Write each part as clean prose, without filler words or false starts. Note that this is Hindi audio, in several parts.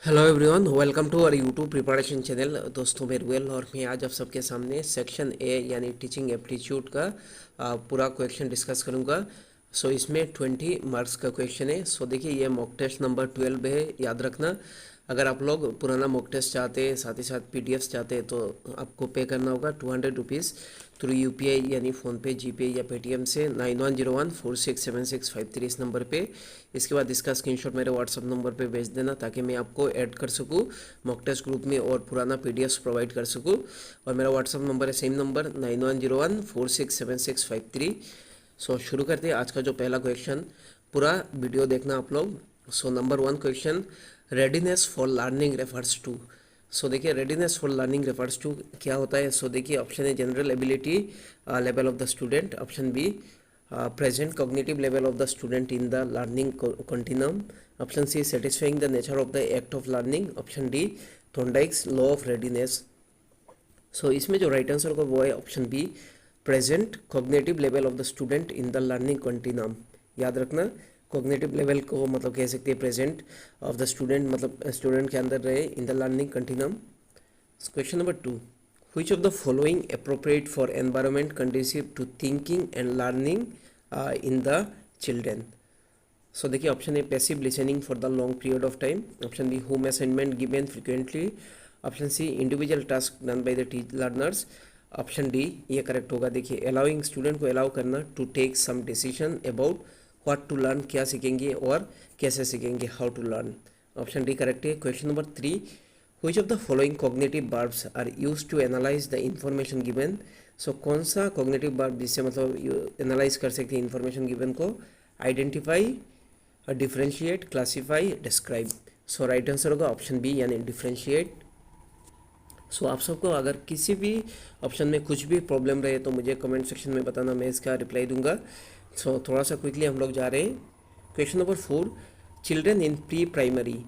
Hello everyone, welcome to our YouTube preparation channel. दोस्तों मैं रुएल और मैं आज आप सबके सामने सेक्शन ए यानी टीचिंग एप्टीट्यूड का पूरा क्वेश्चन डिस्कस करूंगा। इसमें 20 मार्क्स का क्वेश्चन है। देखिए ये मॉक टेस्ट नंबर 12 है, याद रखना। अगर आप लोग पुराना मॉक टेस्ट चाहते हैं, साथ ही साथ पीडीएफ चाहते हैं, तो आपको पे करना होगा 200 रुपीज़ थ्रू यूपीआई यानी फ़ोनपे, जीपे या पेटीएम से 9101467653 इस नंबर पे। इसके बाद इसका स्क्रीनशॉट मेरे व्हाट्सअप नंबर पे भेज देना ताकि मैं आपको ऐड कर सकूँ मॉक टेस्ट ग्रुप में और पुराना पीडीएफ प्रोवाइड कर सकूँ। और मेरा व्हाट्सअप नंबर है सेम नंबर 9101467653। शुरू करते हैं आज का जो पहला क्वेश्चन। पूरा वीडियो देखना आप लोग। Number 1 question, readiness for learning refers to. देखिए readiness for learning refers to क्या होता है। देखिए option A general ability level of the student, option B present cognitive level of the student in the learning continuum, option C satisfying the nature of the act of learning, option D Thorndike's law of readiness। इसमें जो राइट आंसर होगा वो है option B, present cognitive level of the student in the learning continuum. याद रखना, कॉग्निटिव लेवल को मतलब कह सकते हैं प्रेजेंट ऑफ द स्टूडेंट, मतलब स्टूडेंट के अंदर रहे in the learning continuum. Question number 2, which of the following appropriate for environment conducive to thinking and learning in the children। देखिए option A passive listening for the long period of time, option B home assignment given frequently, option C individual task done by the learners, option D ये करेक्ट होगा। देखिए अलाउइंग स्टूडेंट को अलाउ करना to take some decision about what to learn, क्या सीखेंगे और कैसे सीखेंगे, how to learn, option D correct है। Question number 3, which of the following cognitive verbs are used to analyze the information given। कौन सा cognitive verb जिससे मतलब एनालाइज कर सकते हैं इंफॉर्मेशन गिवन को, identify, differentiate, classify, describe. Right answer होगा ऑप्शन बी यानी डिफ्रेंशिएट। आप सबको अगर किसी भी ऑप्शन में कुछ भी प्रॉब्लम रहे तो मुझे कमेंट सेक्शन में बताना, मैं इसका रिप्लाई दूंगा। थोड़ा सा क्विकली हम लोग जा रहे हैं। Question number 4, children in pre primary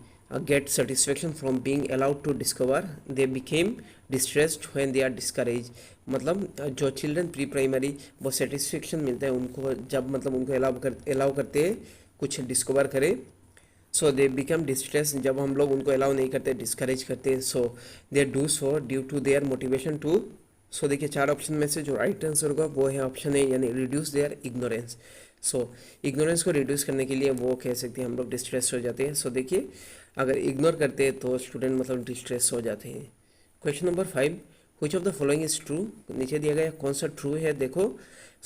get satisfaction from being allowed to discover, they became distressed when they are discouraged। मतलब जो चिल्ड्रन प्री प्राइमरी वो सेटिस्फेक्शन मिलता है उनको जब मतलब उनको अलाउ करते हैं कुछ डिस्कवर करें। दे बिकम डिस्ट्रेस जब हम लोग उनको अलाउ नहीं करते, डिस्करेज करते हैं। They do so due to their motivation too. देखिए 4 ऑप्शन में से जो राइट आंसर होगा वो है ऑप्शन ए यानी रिड्यूस देयर इग्नोरेंस। इग्नोरेंस को रिड्यूस करने के लिए वो कह सकते हैं हम लोग डिस्ट्रेस हो जाते हैं। देखिए अगर इग्नोर करते हैं तो स्टूडेंट मतलब डिस्ट्रेस हो जाते हैं। Question number 5, which of the following is true. नीचे दिया गया कौन सा ट्रू है देखो।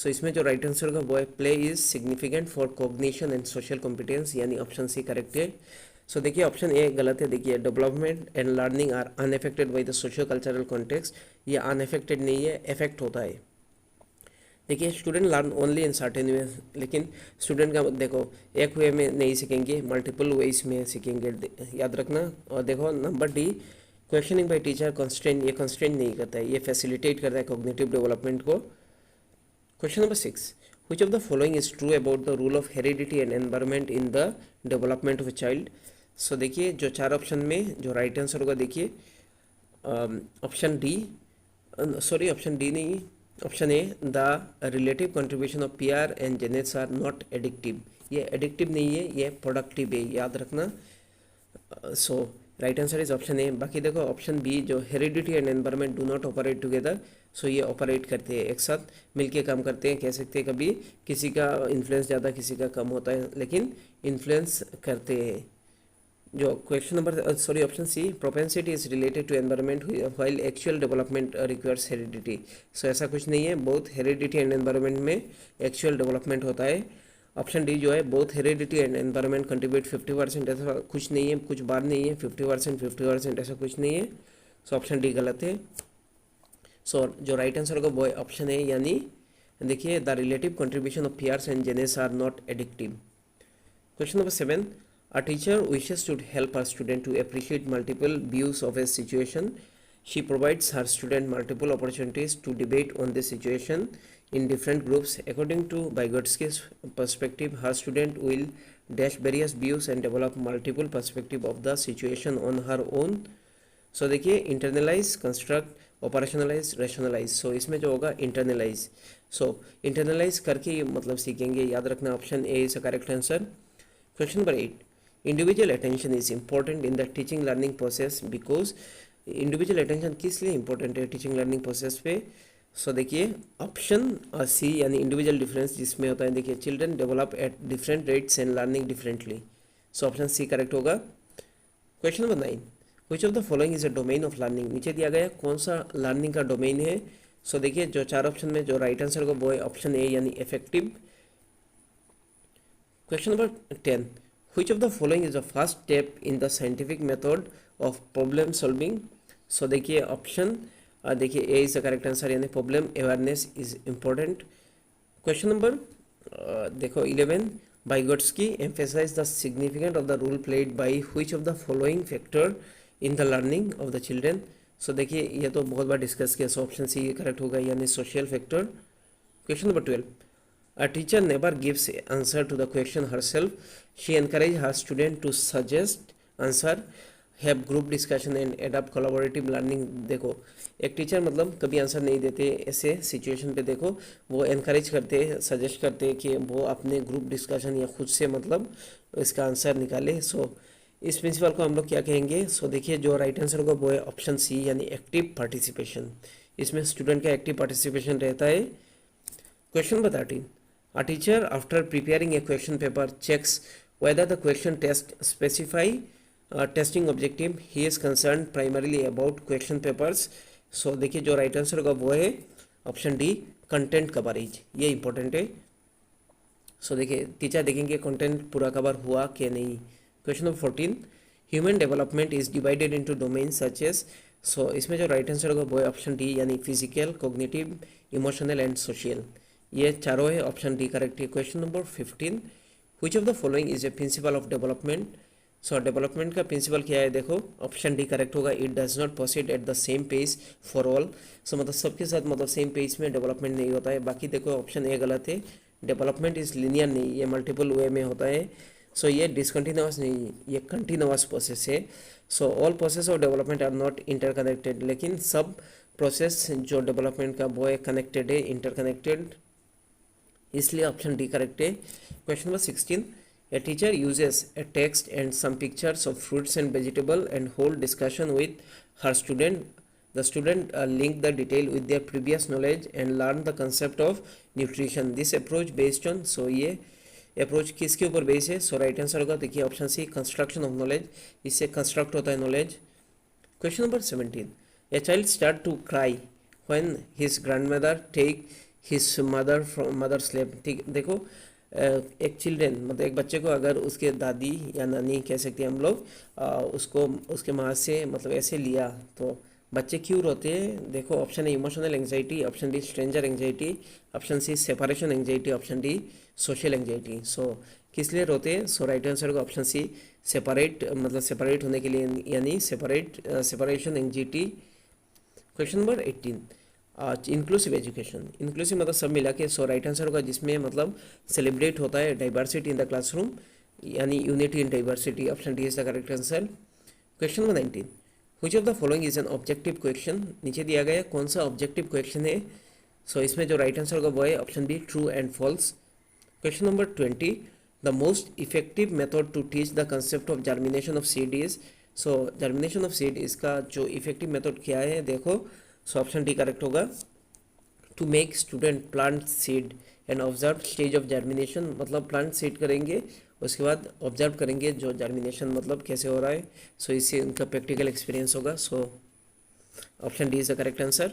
इसमें जो राइट आंसर होगा वो है play is significant for cognition and social competence, यानी ऑप्शन सी करेक्ट है। देखिए ऑप्शन ए गलत है। देखिए development and learning are unaffected by the socio cultural context, ये अनएफेक्टेड नहीं है, इफेक्ट होता है। देखिए student learn only in certain way, लेकिन स्टूडेंट का देखो एक वे में नहीं सीखेंगे, मल्टीपल वेज में सीखेंगे, याद रखना। और देखो number D, questioning by teacher constraint, ये कंस्ट्रेंट नहीं करता है, ये फैसिलिटेट करता है कॉग्निटिव डेवलपमेंट को। Question number 6, which of the following is true about the role of heredity and environment in the development of a child। देखिए जो 4 ऑप्शन में जो राइट आंसर होगा, देखिए option D, sorry option D नहीं, option A the relative contribution of PR and genetics are not addictive, ये एडिक्टिव नहीं है, ये प्रोडक्टिव है, याद रखना। Right answer is option A. बाकी देखो ऑप्शन बी जो heredity and environment do not operate together, ये ऑपरेट करते हैं, एक साथ मिलके काम करते हैं, कह सकते हैं कभी किसी का इन्फ्लुएंस ज़्यादा किसी का कम होता है, लेकिन इन्फ्लुएंस करते हैं। जो question number sorry option C, propensity is related to environment while actual development requires heredity. ऐसा कुछ नहीं है, बोथ हेरिडिटी एंड एनवायरनमेंट में एक्चुअल डेवलपमेंट होता है। ऑप्शन डी जो है both heredity and environment contribute 50%, ऐसा कुछ नहीं है, कुछ बार नहीं है, 50% 50% ऐसा कुछ नहीं है। ऑप्शन डी गलत है। जो राइट आंसर होगा वो है ऑप्शन है, यानी देखिए the relative contribution of peers and genes are not एडिक्टिव। Question number 7, a teacher wishes to help her student to appreciate multiple views of a situation, she provides her student multiple opportunities to debate on the situation in different groups. According to Vygotsky's perspective, her student will dash various views and develop multiple perspective of the situation on her own। देखिए इंटरनलाइज, कंस्ट्रक्ट, ऑपरेशनलाइज, रैशनलाइज। इसमें जो होगा इंटरनलाइज। इंटरनलाइज करके मतलब सीखेंगे, याद रखना option A is a correct answer. Question number 8, individual attention is important in the teaching learning process because individual attention किस लिए इंपॉर्टेंट है टीचिंग लर्निंग प्रोसेस पे। सो देखिए ऑप्शन सी यानी इंडिविजुअल डिफरेंस जिसमें होता है, देखिए children develop at different rates and learning differently. So option C correct होगा। Question number 9, which of the following is a domain of learning. नीचे दिया गया कौन सा लर्निंग का डोमेन है। सो देखिए जो चार ऑप्शन में जो राइट आंसर होगा वो है ऑप्शन ए यानी effective. Question number 10, which of the following is the first step in the scientific method of problem solving। सो देखिए ऑप्शन देखिए ए इज द करेक्ट आंसर यानी problem awareness is important. Question number देखो 11, Vygotsky emphasized the significance of the role played by which of the following factor in the learning of the children। सो देखिए ये तो बहुत बार डिस्कस किया, सो ऑप्शन सी करेक्ट होगा यानी social factor. Question number 12, a teacher never gives answer to the question herself. She encourages her student to suggest answer, have group discussion and adopt collaborative learning। देखो एक टीचर मतलब कभी आंसर नहीं देते ऐसे सिचुएशन पे, देखो वो एनकरेज करते हैं, सजेस्ट करते हैं कि वो अपने ग्रुप डिस्कशन या खुद से मतलब इसका आंसर निकाले। सो इस प्रिंसिपल को हम लोग क्या कहेंगे। सो देखिए जो राइट आंसर होगा वो है ऑप्शन सी यानी एक्टिव पार्टिसिपेशन। इसमें स्टूडेंट का एक्टिव पार्टिसिपेशन रहता है। Question number 13, a teacher after preparing a question paper checks whether the question test specify testing objective। he is concerned primarily about question papers। सो देखिए जो राइट आंसर होगा वो है ऑप्शन डी कंटेंट कवरेज, ये इंपॉर्टेंट है। सो देखिए टीचर देखेंगे कंटेंट पूरा कवर हुआ कि नहीं। Question number 14, human development is divided into domain such as. So इसमें जो राइट आंसर होगा वो है ऑप्शन डी यानी physical, cognitive, emotional and social. ये चारों है, ऑप्शन डी करेक्ट है। Question number 15, which of the following is a principle of development. So development का प्रिंसिपल क्या है, देखो ऑप्शन डी करेक्ट होगा, it does not proceed at the same page for all. सो मतलब सबके साथ मतलब सेम पेज में डेवलपमेंट नहीं होता है। बाकी देखो ऑप्शन ए गलत है, डेवलपमेंट इज लिनियर नहीं, ये मल्टीपल वे में होता है। सो ये डिसकंटिन्यूअस नहीं, ये कंटिन्यूअस प्रोसेस है। So all process of development are not interconnected, लेकिन सब प्रोसेस जो डेवलपमेंट का वो है कनेक्टेड है, इंटरकनेक्टेड, इसलिए ऑप्शन डी करेक्ट है। Question number 16, a teacher uses a text and some pictures of fruits and vegetable and hold discussion with her student. The student link the detail with their previous knowledge and learn the concept of nutrition. This approach based on, so ये अप्रोच किसके ऊपर बेस है। सो राइट आंसर होगा देखिए option C construction of knowledge, इससे कंस्ट्रक्ट होता है knowledge. Question number 17, a child start to cry when his grandmother take his mother from mother slap. ठीक, देखो एक चिल्ड्रेन मतलब एक बच्चे को अगर उसके दादी या नानी कह सकते हैं हम लोग उसको उसके माँ से मतलब ऐसे लिया तो बच्चे क्यों रोते हैं। देखो option A emotional anxiety, option B stranger anxiety, option C separation anxiety, option D social anxiety. So किस लिए रोते हैं। सो राइट आंसर होगा ऑप्शन सी सेपरेट, मतलब सेपरेट होने के लिए यानी separation anxiety. Question number 18, inclusive education, inclusive मतलब सब मिला के। सो राइट आंसर होगा जिसमें मतलब सेलिब्रेट होता है डाइवर्सिटी इन द क्लासरूम यानी unity in diversity, option D is the correct answer. Question number 19, which of the following is an objective question. नीचे दिया गया कौन सा ऑब्जेक्टिव क्वेश्चन है। सो इसमें जो राइट आंसर होगा वो है option B true and false. Question number 20, the most effective method to teach the concept of germination of seed is. So germination of seed इसका जो इफेक्टिव मेथड क्या है देखो। सो ऑप्शन डी करेक्ट होगा, to make student plant seed and observe stage of germination, मतलब प्लांट सीड करेंगे उसके बाद ऑब्जर्व करेंगे जो जर्मिनेशन मतलब कैसे हो रहा है। सो इससे उनका प्रैक्टिकल एक्सपीरियंस होगा। सो option D is the correct answer.